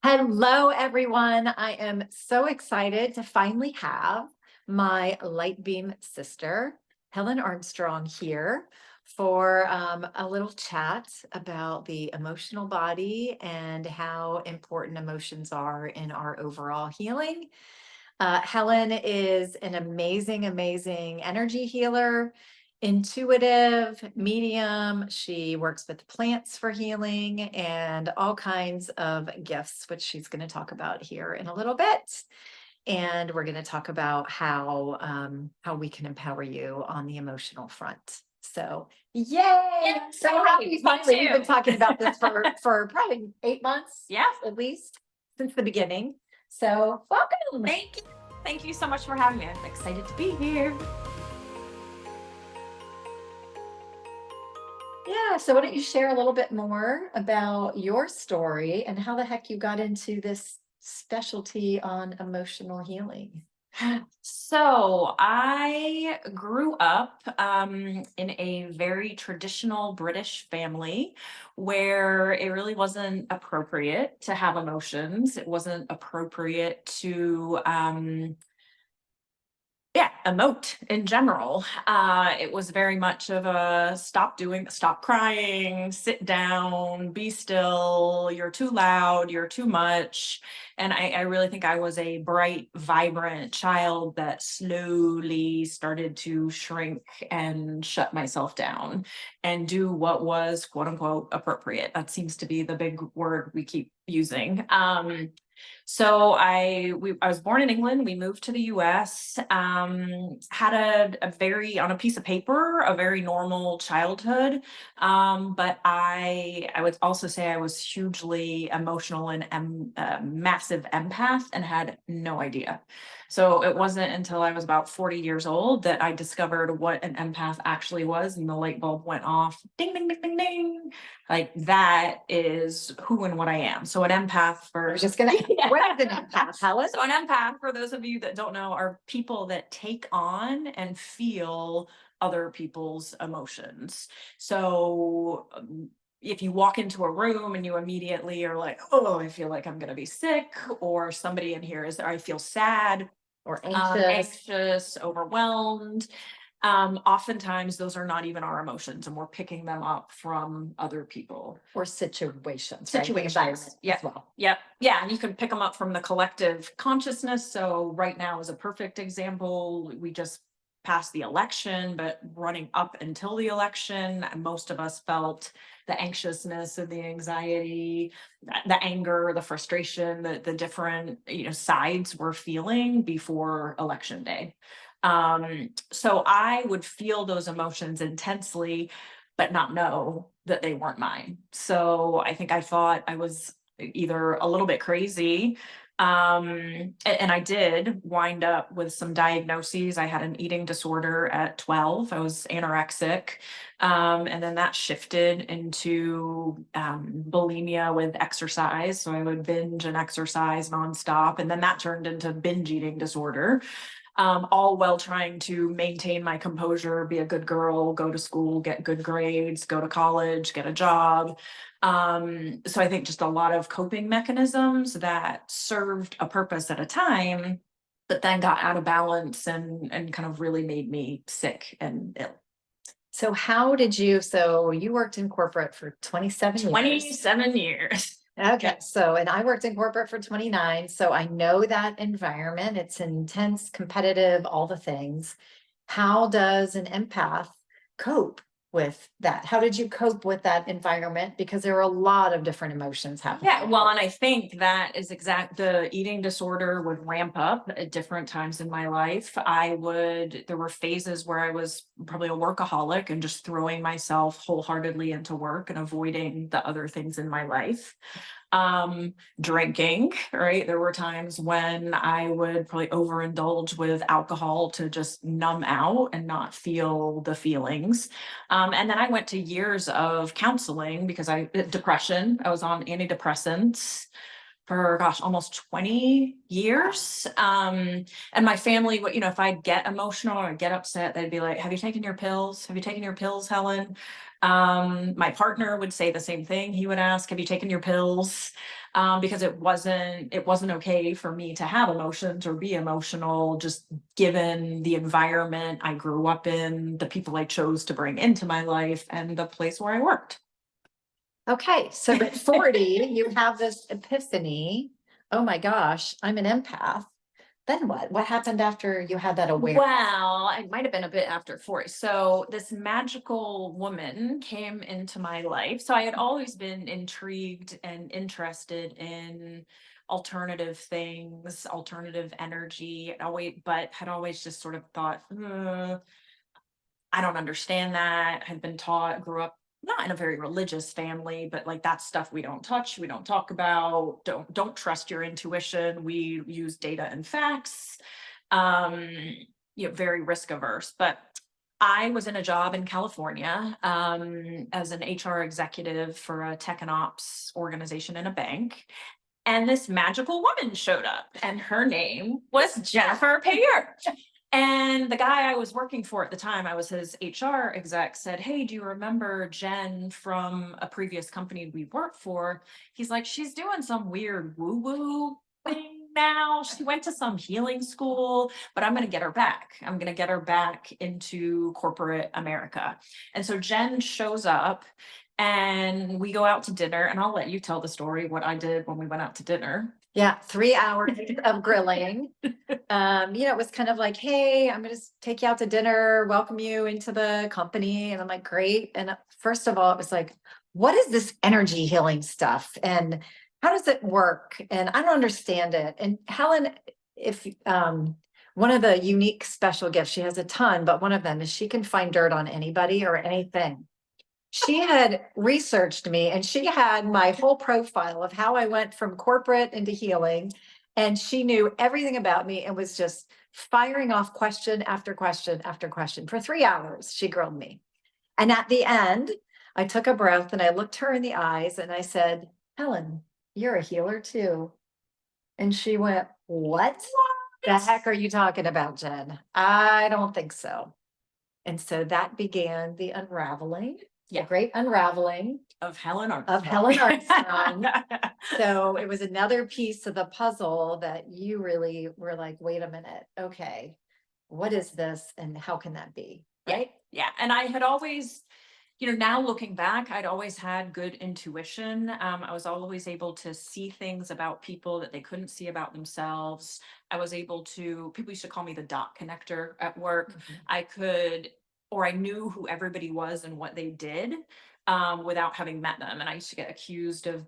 Hello, everyone. I am so excited to finally have my light beam sister, Helen Armstrong, here for a little chat about the emotional body and how important emotions are in our overall healing. Helen is an amazing, amazing energy healer, intuitive, medium. She works with plants for healing and all kinds of gifts, which she's going to talk about here in a little bit. And we're going to talk about how we can empower you on the emotional front. So, yay! I'm so happy finally. We've been talking about this for probably 8 months, at least since the beginning. So, welcome. Thank you. Thank you so much for having me. I'm excited to be here. Yeah, so why don't you share a little bit more about your story and how the heck you got into this specialty on emotional healing? So I grew up in a very traditional British family where it really wasn't appropriate to have emotions. It wasn't appropriate to emote in general. It was very much of a stop crying, sit down, be still, you're too loud, you're too much. And I really think I was a bright, vibrant child that slowly started to shrink and shut myself down and do what was quote unquote appropriate. That seems to be the big word we keep using. So I was born in England. We moved to the US, had a very, on a piece of paper, a very normal childhood. But I would also say I was hugely emotional and massive empath and had no idea. So it wasn't until I was about 40 years old that I discovered what an empath actually was, and the light bulb went off. Ding, ding, ding, ding, ding. Like that is who and what I am. So an empath for I was just gonna what is an empath, Helen? So an empath, for those of you that don't know, are people that take on and feel other people's emotions. So if you walk into a room and you immediately are like, oh, I feel like I'm going to be sick, or somebody in here is, I feel sad Or anxious, overwhelmed. Oftentimes those are not even our emotions, and we're picking them up from other people or situations, situations. Yeah. As well. Yep. Yeah. And you can pick them up from the collective consciousness. So right now is a perfect example. We just passed the election, but running up until the election, most of us felt the anxiousness and the anxiety, the anger, the frustration, the different, sides we're feeling before election day. So I would feel those emotions intensely, but not know that they weren't mine. So I think I thought I was either a little bit crazy. And I did wind up with some diagnoses. I had an eating disorder at 12. I was anorexic. And then that shifted into bulimia with exercise. So I would binge and exercise nonstop. And then that turned into binge eating disorder. All while trying to maintain my composure, be a good girl, go to school, get good grades, go to college, get a job. So I think just a lot of coping mechanisms that served a purpose at a time, but then got out of balance and kind of really made me sick and ill. So you worked in corporate for 27 years. 27 years. Okay. And I worked in corporate for 29. So I know that environment. It's intense, competitive, all the things. How does an empath cope with that? How did you cope with that environment? Because there are a lot of different emotions happening. Yeah, well, and I think that is the eating disorder would ramp up at different times in my life. There were phases where I was probably a workaholic and just throwing myself wholeheartedly into work and avoiding the other things in my life. Drinking, right? There were times when I would probably overindulge with alcohol to just numb out and not feel the feelings. And then I went to years of counseling because depression. I was on antidepressants for gosh, almost 20 years. And my family would, if I'd get emotional or get upset, they'd be like, have you taken your pills? Have you taken your pills, Helen? My partner would say the same thing. He would ask, have you taken your pills? Because it wasn't okay for me to have emotions or be emotional, just given the environment I grew up in, the people I chose to bring into my life, and the place where I worked. Okay, so at 40, you have this epiphany. Oh my gosh, I'm an empath. Then what? What happened after you had that awareness? Well, I might have been a bit after 40. So this magical woman came into my life. So I had always been intrigued and interested in alternative things, alternative energy, but had always just sort of thought, I don't understand that. Had been taught, grew up not in a very religious family, but like that's stuff we don't touch, we don't talk about, don't trust your intuition. We use data and facts. Very risk averse. But I was in a job in California as an HR executive for a tech and ops organization in a bank. And this magical woman showed up, and her name was Jennifer Payeur. And the guy I was working for at the time, I was his HR exec, said, hey, do you remember Jenn from a previous company we worked for? He's like, she's doing some weird woo-woo thing now. She went to some healing school, but I'm going to get her back. I'm going to get her back into corporate America. And so Jenn shows up and we go out to dinner, and I'll let you tell the story, what I did when we went out to dinner. Yeah, 3 hours of grilling. It was kind of like, hey, I'm going to take you out to dinner, welcome you into the company. And I'm like, great. And first of all, it was like, what is this energy healing stuff? And how does it work? And I don't understand it. And Helen, if one of the unique special gifts, she has a ton, but one of them is she can find dirt on anybody or anything. She had researched me, and she had my whole profile of how I went from corporate into healing. And she knew everything about me and was just firing off question after question after question. For 3 hours, she grilled me. And at the end, I took a breath and I looked her in the eyes and I said, Helen, you're a healer too. And she went, what the heck are you talking about, Jenn? I don't think so. And so that began the unraveling. Yeah. The great unraveling of Helen Armstrong. So it was another piece of the puzzle that you really were like, wait a minute, okay, what is this and how can that be? Right? Yeah. And I had always, now looking back, I'd always had good intuition. I was always able to see things about people that they couldn't see about themselves. I was able to, people used to call me the dot connector at work. Mm-hmm. I knew who everybody was and what they did without having met them. And I used to get accused of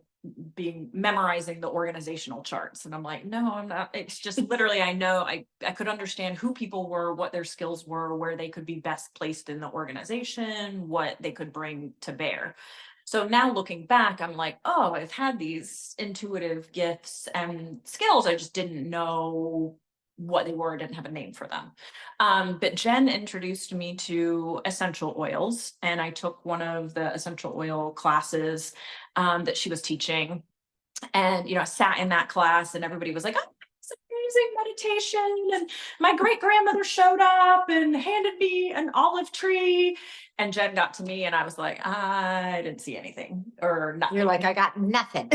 memorizing the organizational charts. And I'm like, no, I'm not. It's just literally, I know I could understand who people were, what their skills were, where they could be best placed in the organization, what they could bring to bear. So now looking back, I'm like, oh, I've had these intuitive gifts and skills. I just didn't know what they were, didn't have a name for them. But Jenn introduced me to essential oils, and I took one of the essential oil classes that she was teaching. And, I sat in that class and everybody was like, oh, it's amazing meditation. And my great grandmother showed up and handed me an olive tree. And Jenn got to me and I was like, I didn't see anything or nothing. You're like, I got nothing.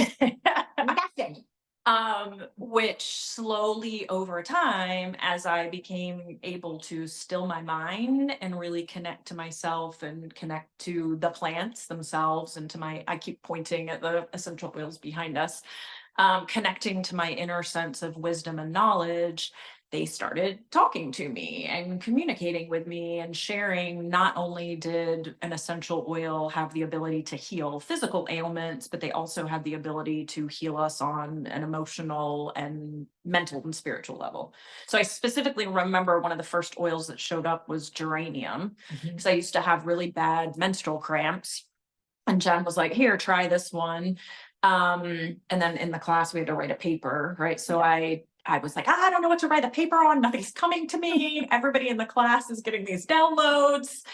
Nothing. Which slowly over time, as I became able to still my mind and really connect to myself and connect to the plants themselves and I keep pointing at the essential oils behind us, connecting to my inner sense of wisdom and knowledge, they started talking to me and communicating with me and sharing. Not only did an essential oil have the ability to heal physical ailments, but they also have the ability to heal us on an emotional and mental and spiritual level. So I specifically remember one of the first oils that showed up was geranium, because I used to have really bad menstrual cramps. And Jenn was like, here, try this one. And then in the class, we had to write a paper, right? So I I was like, I don't know what to write a paper on. Nothing's coming to me. Everybody in the class is getting these downloads.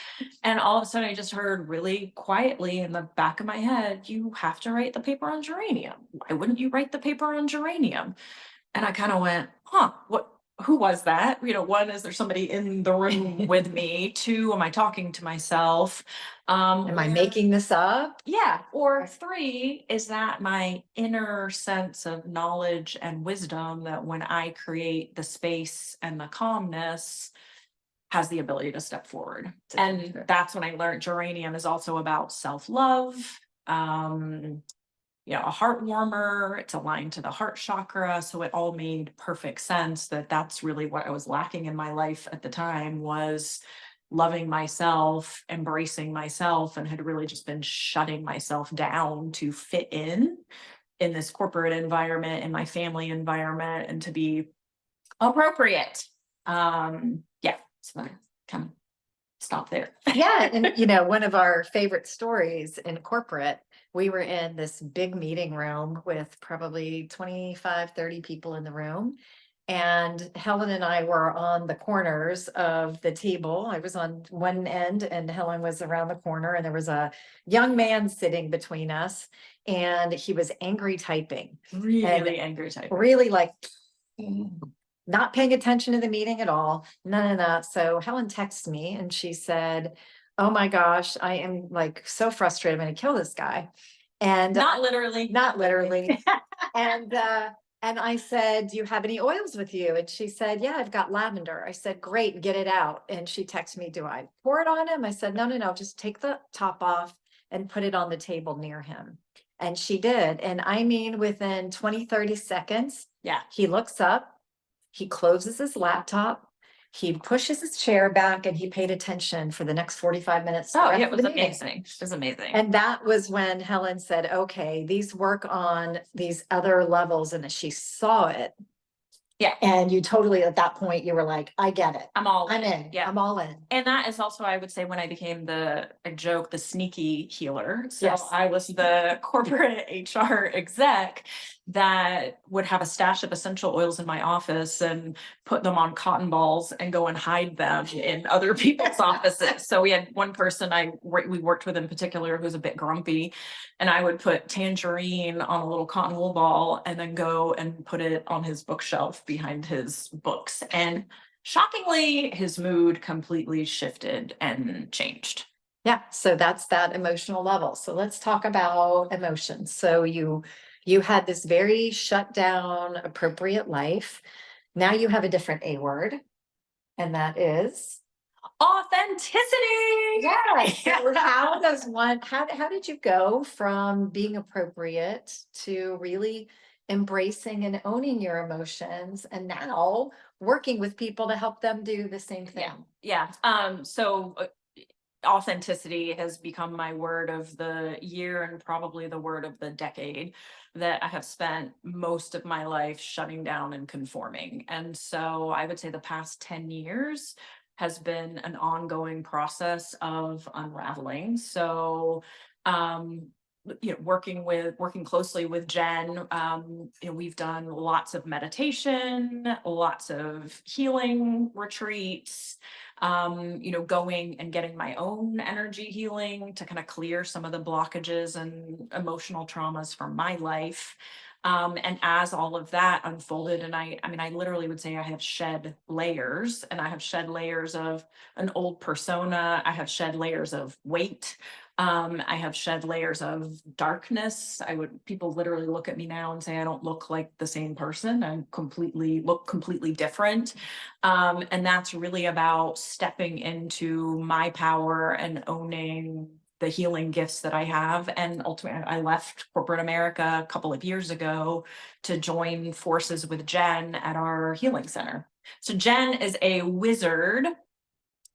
And all of a sudden I just heard really quietly in the back of my head, you have to write the paper on geranium. Why wouldn't you write the paper on geranium? And I kind of went, who was that? One, is there somebody in the room with me? Two, am I talking to myself? Am I making this up? Yeah. Or three, is that my inner sense of knowledge and wisdom that when I create the space and the calmness, has the ability to step forward. And that's when I learned geranium is also about self-love. A heart warmer, it's aligned to the heart chakra. So it all made perfect sense that that's really what I was lacking in my life at the time, was loving myself, embracing myself, and had really just been shutting myself down to fit in this corporate environment, in my family environment, and to be appropriate. So I kind of stop there. Yeah. And, one of our favorite stories in corporate, we were in this big meeting room with probably 25, 30 people in the room. And Helen and I were on the corners of the table. I was on one end and Helen was around the corner, and there was a young man sitting between us, and he was angry typing. Really angry typing. Really like not paying attention to the meeting at all. No. So Helen texted me and she said, oh my gosh, I am like so frustrated. I'm going to kill this guy. And not literally. And I said, do you have any oils with you? And she said, yeah, I've got lavender. I said, great, get it out. And she texted me, do I pour it on him? I said, no, just take the top off and put it on the table near him. And she did. And I mean, within 20, 30 seconds, he looks up, he closes his laptop, he pushes his chair back, and he paid attention for the next 45 minutes. Oh, yeah, it was amazing. It was amazing. And that was when Helen said, okay, these work on these other levels. And she saw it. Yeah. And you totally, at that point, you were like, I get it. I'm in. Yeah. I'm all in. And that is also, I would say, when I became the sneaky healer. So Yes. I was the corporate HR exec that would have a stash of essential oils in my office and put them on cotton balls and go and hide them in other people's offices. So we had one person we worked with in particular who's a bit grumpy, and I would put tangerine on a little cotton wool ball and then go and put it on his bookshelf behind his books. And shockingly, his mood completely shifted and changed. Yeah. So that's that emotional level. So let's talk about emotions. So you had this very shut down, appropriate life. Now you have a different A word, and that is authenticity. Yeah. So how did you go from being appropriate to really embracing and owning your emotions, and now working with people to help them do the same thing? Yeah. So authenticity has become my word of the year, and probably the word of the decade, that I have spent most of my life shutting down and conforming. And so I would say the past 10 years has been an ongoing process of unraveling. So, working closely with Jenn, we've done lots of meditation, lots of healing retreats, going and getting my own energy healing to kind of clear some of the blockages and emotional traumas from my life. And as all of that unfolded, and I literally would say I have shed layers, and I have shed layers of an old persona. I have shed layers of weight. I have shed layers of darkness. People literally look at me now and say I don't look like the same person. I look completely different. And that's really about stepping into my power and owning the healing gifts that I have. And ultimately, I left corporate America a couple of years ago to join forces with Jenn at our healing center. So Jenn is a wizard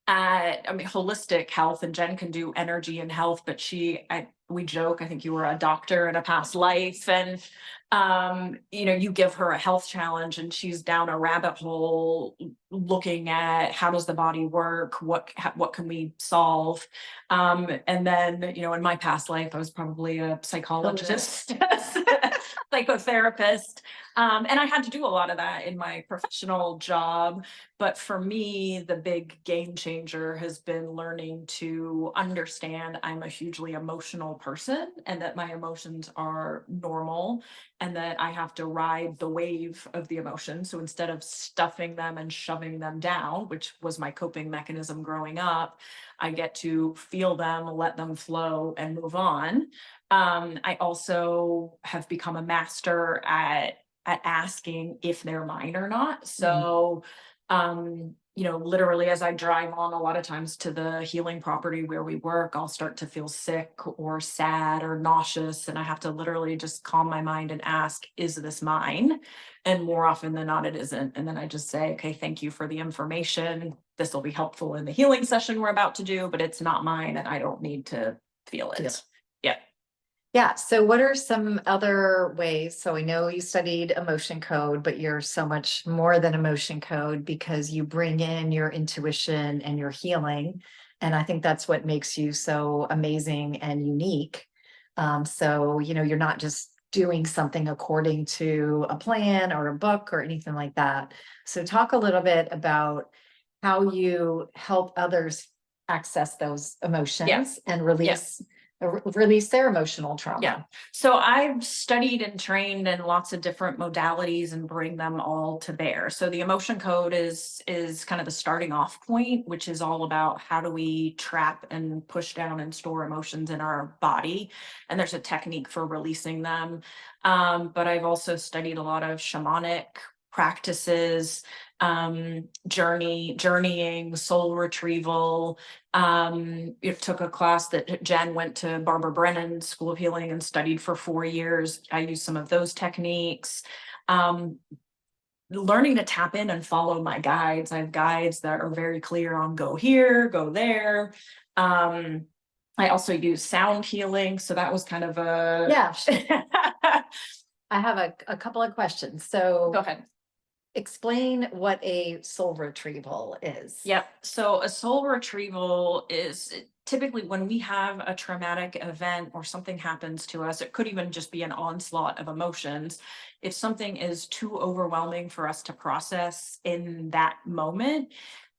at, holistic health, and Jenn can do energy and health, but we joke, I think you were a doctor in a past life, and you give her a health challenge and she's down a rabbit hole looking at how does the body work, what can we solve, and then in my past life I was probably a psychologist, psychotherapist, And I had to do a lot of that in my professional job. But for me, the big game changer has been learning to understand I'm a hugely emotional person and that my emotions are normal and that I have to ride the wave of the emotion. So instead of stuffing them and shoving them down, which was my coping mechanism growing up, I get to feel them, let them flow, and move on. I also have become a master at asking if they're mine or not. So, literally as I drive on a lot of times to the healing property where we work, I'll start to feel sick or sad or nauseous. And I have to literally just calm my mind and ask, is this mine? And more often than not, it isn't. And then I just say, okay, thank you for the information. This will be helpful in the healing session we're about to do, but it's not mine and I don't need to feel Feel. it. Yeah. Yeah. So what are some other ways? So I know you studied emotion code, but you're so much more than emotion code because you bring in your intuition and your healing. And I think that's what makes you so amazing and unique. So, you're not just doing something according to a plan or a book or anything like that. So talk a little bit about how you help others access those emotions and release their emotional trauma. Yeah. So I've studied and trained in lots of different modalities and bring them all to bear. So the emotion code is kind of the starting off point, which is all about how do we trap and push down and store emotions in our body. And there's a technique for releasing them. But I've also studied a lot of shamanic practices, journeying, soul retrieval. It took a class that Jenn went to Barbara Brennan School of Healing and studied for 4 years. I used some of those techniques. Learning to tap in and follow my guides. I have guides that are very clear on go here, go there. I also use sound healing. So that was kind of a Yeah. I have a couple of questions. So go ahead. Explain what a soul retrieval is. Yep. So a soul retrieval is typically when we have a traumatic event or something happens to us. It could even just be an onslaught of emotions. If something is too overwhelming for us to process in that moment,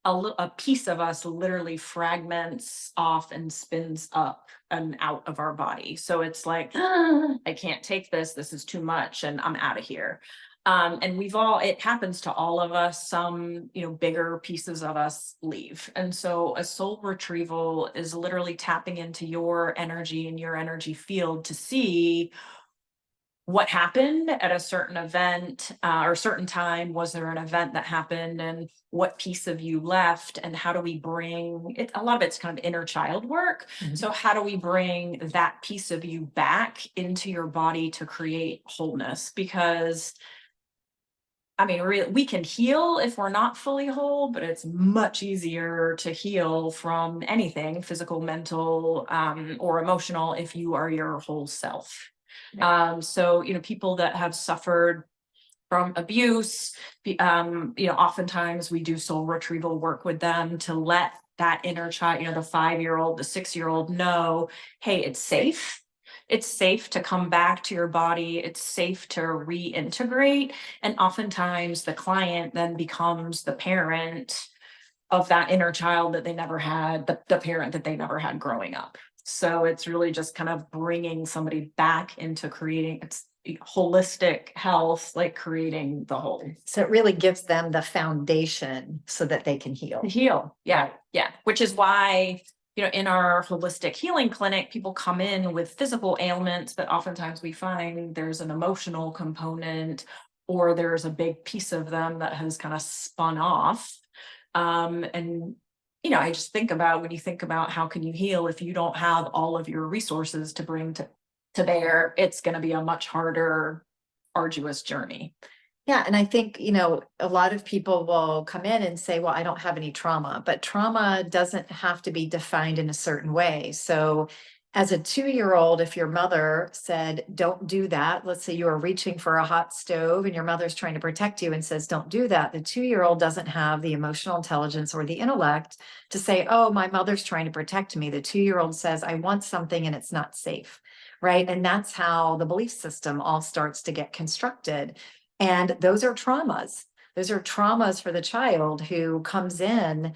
a piece of us literally fragments off and spins up and out of our body. So it's like, I can't take this. This is too much and I'm out of here. And it happens to all of us. Some, bigger pieces of us leave. And so a soul retrieval is literally tapping into your energy and your energy field to see what happened at a certain event or certain time. Was there an event that happened and what piece of you left and how do we bring it? A lot of it's kind of inner child work. Mhm. So how do we bring that piece of you back into your body to create wholeness? Because we can heal if we're not fully whole, but it's much easier to heal from anything, physical, mental, or emotional, if you are your whole self. So, people that have suffered from abuse, oftentimes we do soul retrieval work with them to let that inner child, the 5-year-old, the 6-year-old know, hey, it's safe. It's safe to come back to your body. It's safe to reintegrate. And oftentimes the client then becomes the parent of that inner child that they never had, the parent that they never had growing up. So it's really just kind of bringing somebody back into creating it's holistic health, like creating the whole. So it really gives them the foundation so that they can heal. Yeah. Yeah. Which is why, in our holistic healing clinic, people come in with physical ailments, but oftentimes we find there's an emotional component or there's a big piece of them that has kind of spun off. And I just think about when you think about how can you heal if you don't have all of your resources to bring to bear, it's going to be a much harder, arduous journey. Yeah. And I think, a lot of people will come in and say, well, I don't have any trauma, but trauma doesn't have to be defined in a certain way. So as a 2-year-old, if your mother said, don't do that, let's say you are reaching for a hot stove and your mother's trying to protect you and says, don't do that. The 2-year-old doesn't have the emotional intelligence or the intellect to say, oh, my mother's trying to protect me. The 2-year-old says, I want something and it's not safe. Right. And that's how the belief system all starts to get constructed. And those are traumas. Those are traumas for the child who comes in,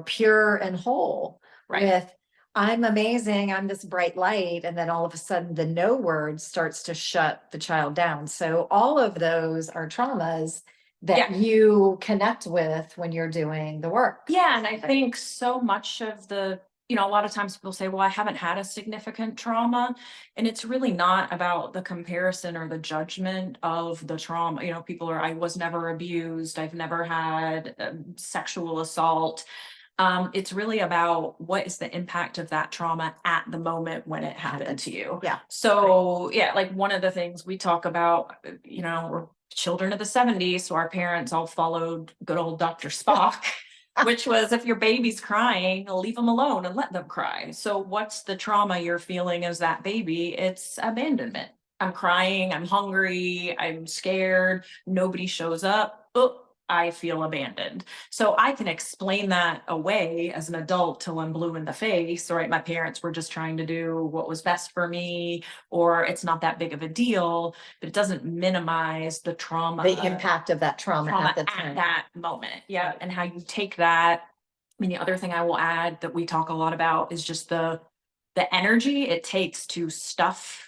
pure and whole with, I'm amazing, I'm this bright light. And then all of a sudden the no word starts to shut the child down. So all of those are traumas that you connect with when you're doing the work. Yeah. And I think so much of a lot of times people say, well, I haven't had a significant trauma. And it's really not about the comparison or the judgment of the trauma. People are, I was never abused. I've never had sexual assault. It's really about what is the impact of that trauma at the moment when it happened to you. Yeah. So like one of the things we talk about, we're children of the 70s. So our parents all followed good old Dr. Spock, which was, if your baby's crying, leave them alone and let them cry. So what's the trauma you're feeling as that baby? It's abandonment. I'm crying, I'm hungry, I'm scared, nobody shows up. Oh, I feel abandoned. So I can explain that away as an adult till I'm blue in the face, right? My parents were just trying to do what was best for me, or it's not that big of a deal, but it doesn't minimize the trauma. The impact of that trauma at the time. That moment. Yeah. And how you take that. I mean, the other thing I will add that we talk a lot about is just the energy it takes to stuff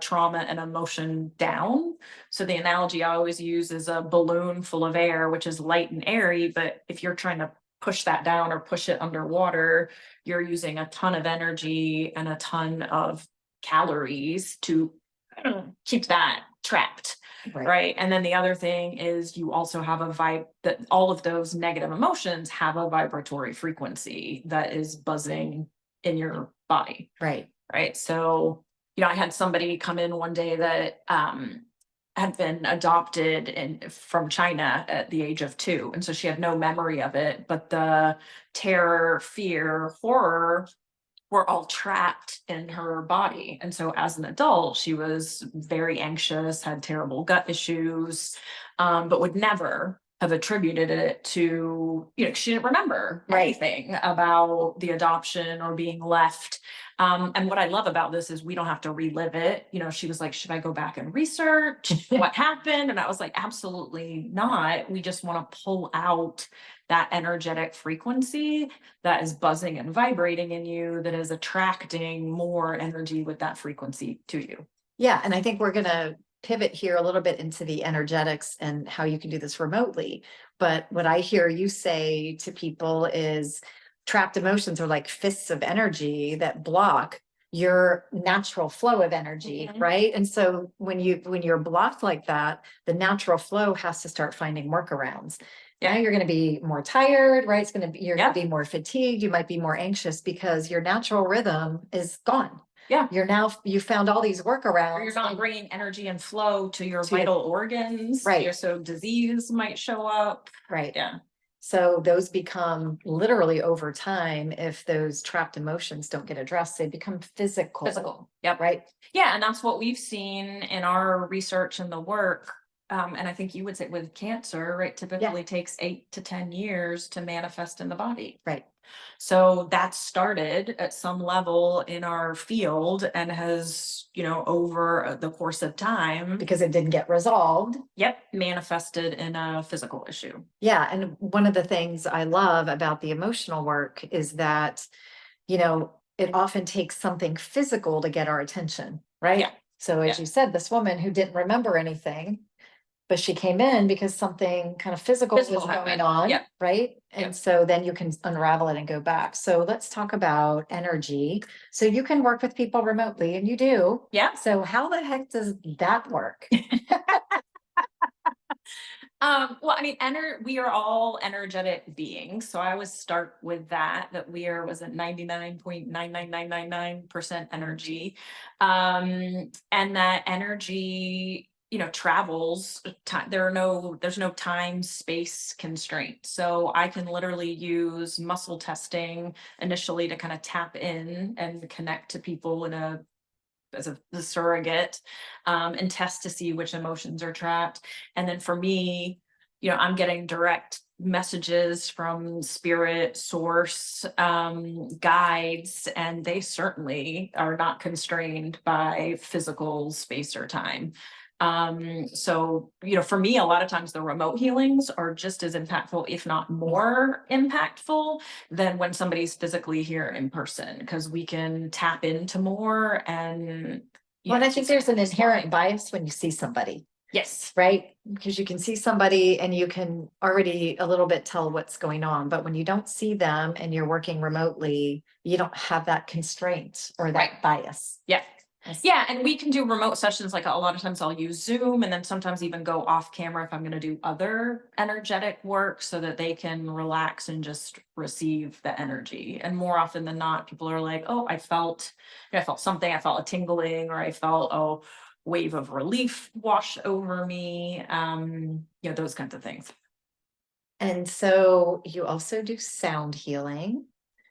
trauma and emotion down. So the analogy I always use is a balloon full of air, which is light and airy. But if you're trying to push that down or push it underwater, you're using a ton of energy and a ton of calories to keep that trapped. Right. And then the other thing is you also have that all of those negative emotions have a vibratory frequency that is buzzing in your body. Right. So I had somebody come in one day that had been adopted from China at the age of 2. And so she had no memory of it, but the terror, fear, horror were all trapped in her body. And so as an adult, she was very anxious, had terrible gut issues, but would never have attributed it to, she didn't remember anything about the adoption or being left. And what I love about this is we don't have to relive it. She was like, should I go back and research what happened? And I was like, absolutely not. We just want to pull out that energetic frequency that is buzzing and vibrating in you, that is attracting more energy with that frequency to you. Yeah. And I think we're going to pivot here a little bit into the energetics and how you can do this remotely. But what I hear you say to people is trapped emotions are like fists of energy that block your natural flow of energy, right? And so when you're blocked like that, the natural flow has to start finding workarounds. Now you're going to be more tired, right? You're going to be more fatigued. You might be more anxious because your natural rhythm is gone. Yeah. You found all these workarounds. Or you're not bringing energy and flow to your vital organs. Right. So disease might show up. Right. Yeah. So those become literally over time, if those trapped emotions don't get addressed, they become physical. Yep. Right. Yeah. And that's what we've seen in our research and the work. And I think you would say with cancer, right, typically takes 8 to 10 years to manifest in the body. Right. So that started at some level in our field and has, over the course of time, because it didn't get resolved. Manifested in a physical issue. Yeah. And one of the things I love about the emotional work is that, it often takes something physical to get our attention, right? Yeah. So as you said, this woman who didn't remember anything, but she came in because something kind of physical was going on, right? And so then you can unravel it and go back. So let's talk about energy. So you can work with people remotely, and you do. Yeah. So how the heck does that work? Well, I mean, we are all energetic beings. So I always start with that we are, was it 99.99999% energy. And that energy, travels time. There's no time space constraint. So I can literally use muscle testing initially to kind of tap in and connect to people as a surrogate, and test to see which emotions are trapped. And then for me, I'm getting direct messages from spirit, source, guides, and they certainly are not constrained by physical space or time. So, for me, a lot of times the remote healings are just as impactful, if not more impactful, than when somebody's physically here in person, because we can tap into more and Well, and I think just there's an explain. inherent bias when you see somebody, Yes. right? Because you can see somebody and you can already a little bit tell what's going on. But when you don't see them and you're working remotely, you don't have that constraint or that Right. bias. Yeah. Yeah, and we can do remote sessions. Like a lot of times I'll use Zoom, and then sometimes even go off camera if I'm going to do other energetic work, so that they can relax and just receive the energy. And more often than not, people are like, "Oh, I felt something. I felt a tingling, or I felt a wave of relief wash over me." Those kinds of things. And so you also do sound healing.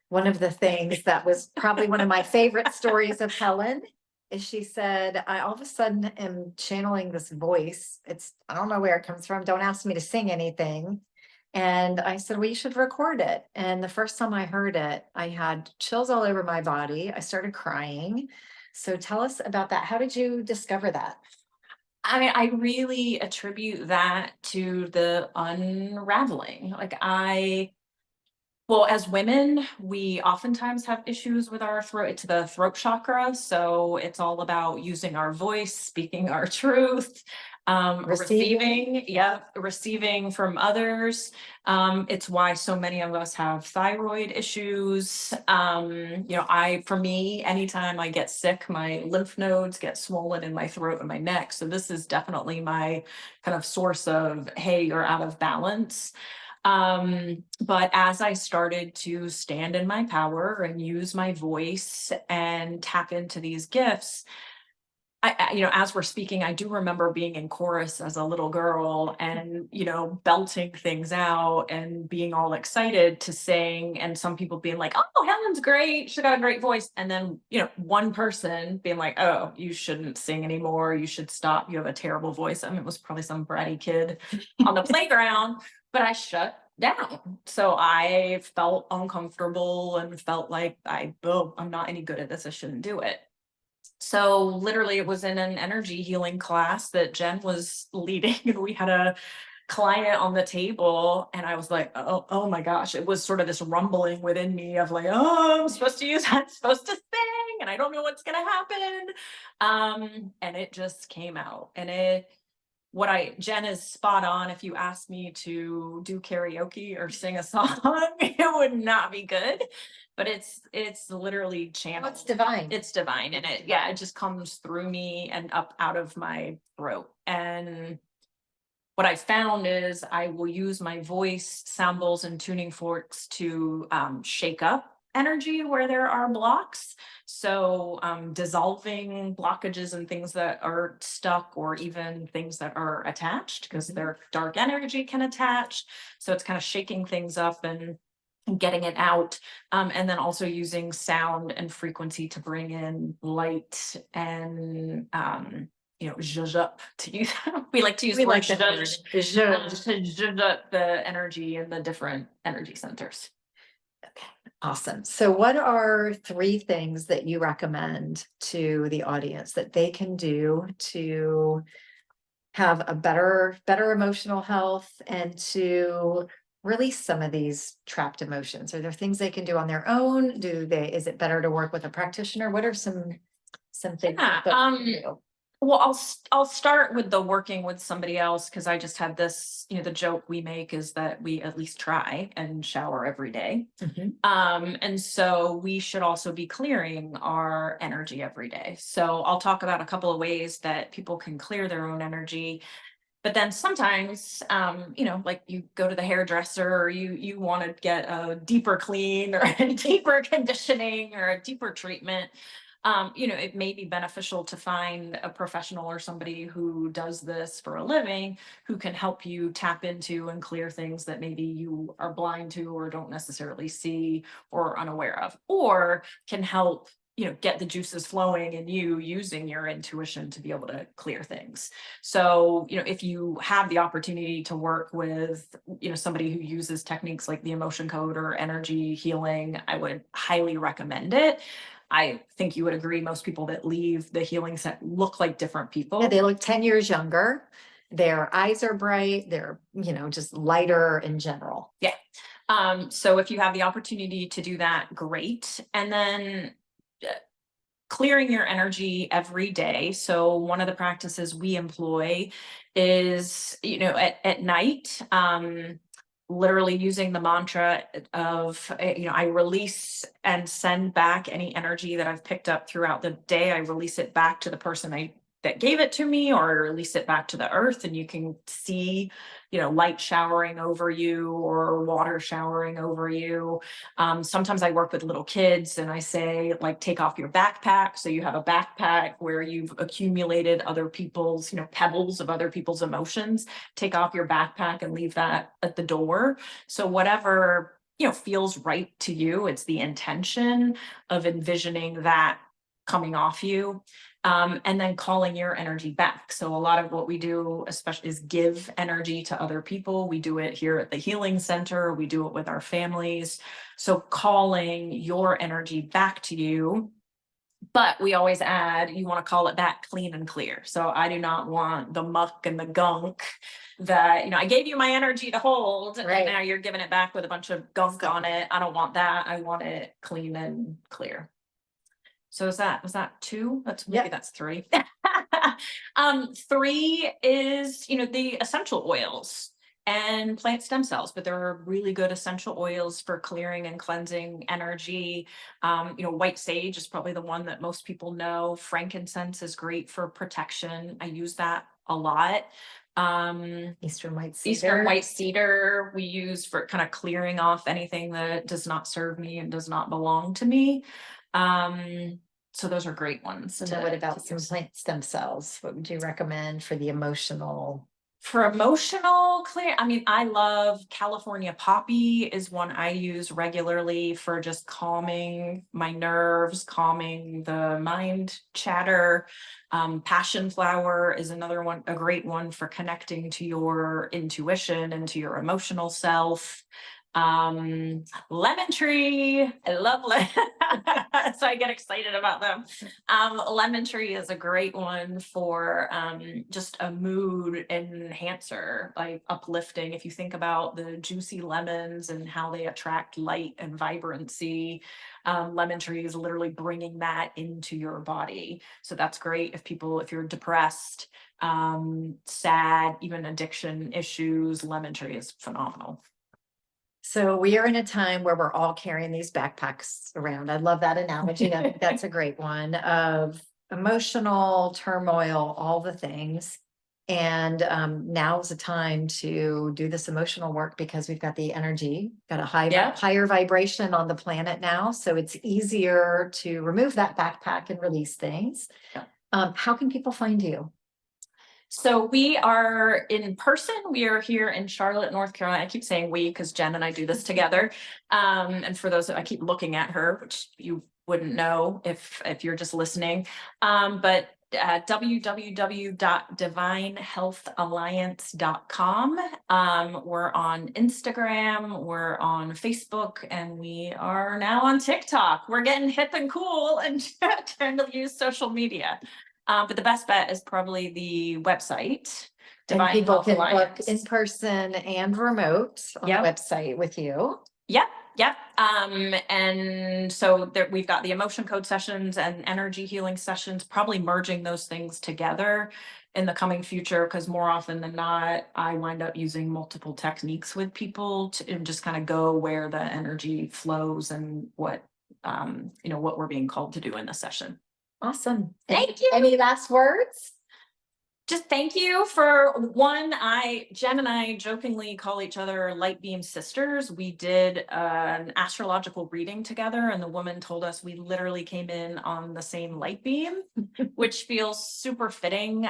One of the things that was probably one of my favorite stories of Helen is she said, I all of a sudden am channeling this voice. I don't know where it comes from. Don't ask me to sing anything. And I said, well, you should record it. And the first time I heard it, I had chills all over my body. I started crying. So tell us about that. How did you discover that? I mean, I really attribute that to the unraveling. Well, as women, we oftentimes have issues with our throat. It's the throat chakra. So it's all about using our voice, speaking our truth, Receiving? receiving from others. It's why so many of us have thyroid issues. For me, anytime I get sick, my lymph nodes get swollen in my throat and my neck. So this is definitely my kind of source of, hey, you're out of balance. But as I started to stand in my power and use my voice and tap into these gifts, as we're speaking, I do remember being in chorus as a little girl and, belting things out and being all excited to sing. And some people being like, oh, Helen's great. She's got a great voice. And then, one person being like, oh, you shouldn't sing anymore. You should stop. You have a terrible voice. I mean, it was probably some bratty kid on the playground, but I shut down. So I felt uncomfortable and felt like I'm not any good at this. I shouldn't do it. So literally it was in an energy healing class that Jenn was leading, and we had a client on the table, and I was like, oh my gosh, it was sort of this rumbling within me of like, oh, I'm supposed to sing, and I don't know what's gonna happen. And it just came out. And Jenn is spot on. If you asked me to do karaoke or sing a song, it would not be good. But it's literally Oh, channeled. it's divine. It's divine. And it just comes through me and up out of my throat. And what I found is I will use my voice, sound bowls, and tuning forks to shake up energy where there are blocks. So dissolving blockages and things that are stuck, or even things that are attached, because their dark energy can attach. So it's kind of shaking things up and getting it out. And then also using sound and frequency to bring in light and zhuzh up to use. We like to use We the word like that word. zhuzh, to zhuzh up the energy in the different energy centers. Okay, awesome. So what are 3 things that you recommend to the audience that they can do to have a better emotional health and to release some of these trapped emotions? Are there things they can do on their own? Is it better to work with a practitioner? What are some things Yeah, that folks can do? Well, I'll start with the working with somebody else, because I just had this, the joke we make is that we at least try and shower every day. Mhm. And so we should also be clearing our energy every day. So I'll talk about a couple of ways that people can clear their own energy. But then sometimes, like you go to the hairdresser, or you want to get a deeper clean or a deeper conditioning or a deeper treatment. It may be beneficial to find a professional or somebody who does this for a living, who can help you tap into and clear things that maybe you are blind to or don't necessarily see or unaware of, or can help get the juices flowing in you using your intuition to be able to clear things. So, if you have the opportunity to work with, somebody who uses techniques like the emotion code or energy healing, I would highly recommend it. I think you would agree, most people that leave the healing set look like different people. Yeah, they look 10 years younger. Their eyes are bright. They're, just lighter in general. Yeah. So if you have the opportunity to do that, great. And then clearing your energy every day. So one of the practices we employ is, at night, literally using the mantra of, I release and send back any energy that I've picked up throughout the day. I release it back to the person that gave it to me, or I release it back to the earth, and you can see, light showering over you or water showering over you. Sometimes I work with little kids and I say, like, take off your backpack. So you have a backpack where you've accumulated other people's, pebbles of other people's emotions. Take off your backpack and leave that at the door. So whatever, feels right to you, it's the intention of envisioning that coming off you. And then calling your energy back. So a lot of what we do, especially, is give energy to other people. We do it here at the Healing Center. We do it with our families. So calling your energy back to you. But we always add, you want to call it back clean and clear. So I do not want the muck and the gunk that, I gave you my energy to hold, Right. and now you're giving it back with a bunch of gunk on it. I don't want that. I want it clean and clear. So was that two? Maybe that's three. 3 is, the essential oils and plant stem cells, but there are really good essential oils for clearing and cleansing energy. White sage is probably the one that most people know. Frankincense is great for protection. I use that a lot. Eastern white cedar we use for kind of clearing off anything that does not serve me and does not belong to me. So those are great ones. So what about some plant stem cells? What would you recommend for the emotional? For emotional clear, I love California poppy is one I use regularly for just calming my nerves, calming the mind chatter. Passion flower is another one, a great one for connecting to your intuition and to your emotional self. Lemon tree, I love so I get excited about them. Lemon tree is a great one for just a mood enhancer, like uplifting. If you think about the juicy lemons and how they attract light and vibrancy, lemon tree is literally bringing that into your body. So that's great if you're depressed, sad, even addiction issues, lemon tree is phenomenal. So we are in a time where we're all carrying these backpacks around. I love that analogy. I think that's a great one, of emotional turmoil, all the things. And now is the time to do this emotional work, because we've got the energy, got a higher vibration on the planet now. So it's easier to remove that backpack and release things. Yeah. How can people find you? So we are in person. We are here in Charlotte, North Carolina. I keep saying we because Jen and I do this together. And for those that I keep looking at her, which you wouldn't know if you're just listening. But www.divinehealthalliance.com. We're on Instagram, we're on Facebook, and we are now on TikTok. We're getting hip and cool and trying to use social media. But the best bet is probably the website. And people can book in person and remote on the website with you. Yep. And so we've got the emotion code sessions and energy healing sessions, probably merging those things together in the coming future, because more often than not, I wind up using multiple techniques with people to just kind of go where the energy flows and what we're being called to do in the session. Awesome. Thank you. Any last words? Just thank you for one. Jen and I jokingly call each other light beam sisters. We did an astrological reading together, and the woman told us we literally came in on the same light beam, which feels super fitting.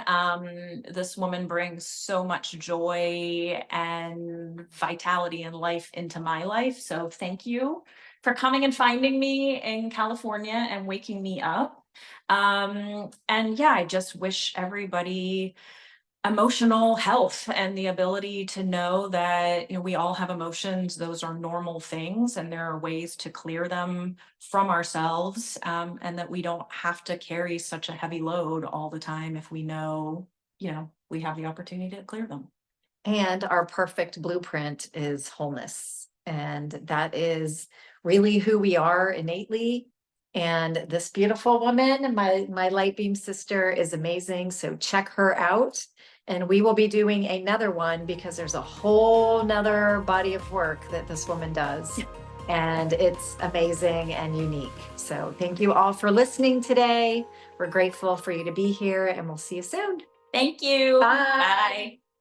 This woman brings so much joy and vitality and life into my life. So thank you for coming and finding me in California and waking me up. And yeah, I just wish everybody emotional health and the ability to know that, we all have emotions. Those are normal things, and there are ways to clear them from ourselves, and that we don't have to carry such a heavy load all the time if we know, we have the opportunity to clear them. And our perfect blueprint is wholeness. And that is really who we are innately. And this beautiful woman, my light beam sister, is amazing. So check her out. And we will be doing another one because there's a whole nother body of work that this woman does. And it's amazing and unique. So thank you all for listening today. We're grateful for you to be here, and we'll see you soon. Thank you. Bye. Bye.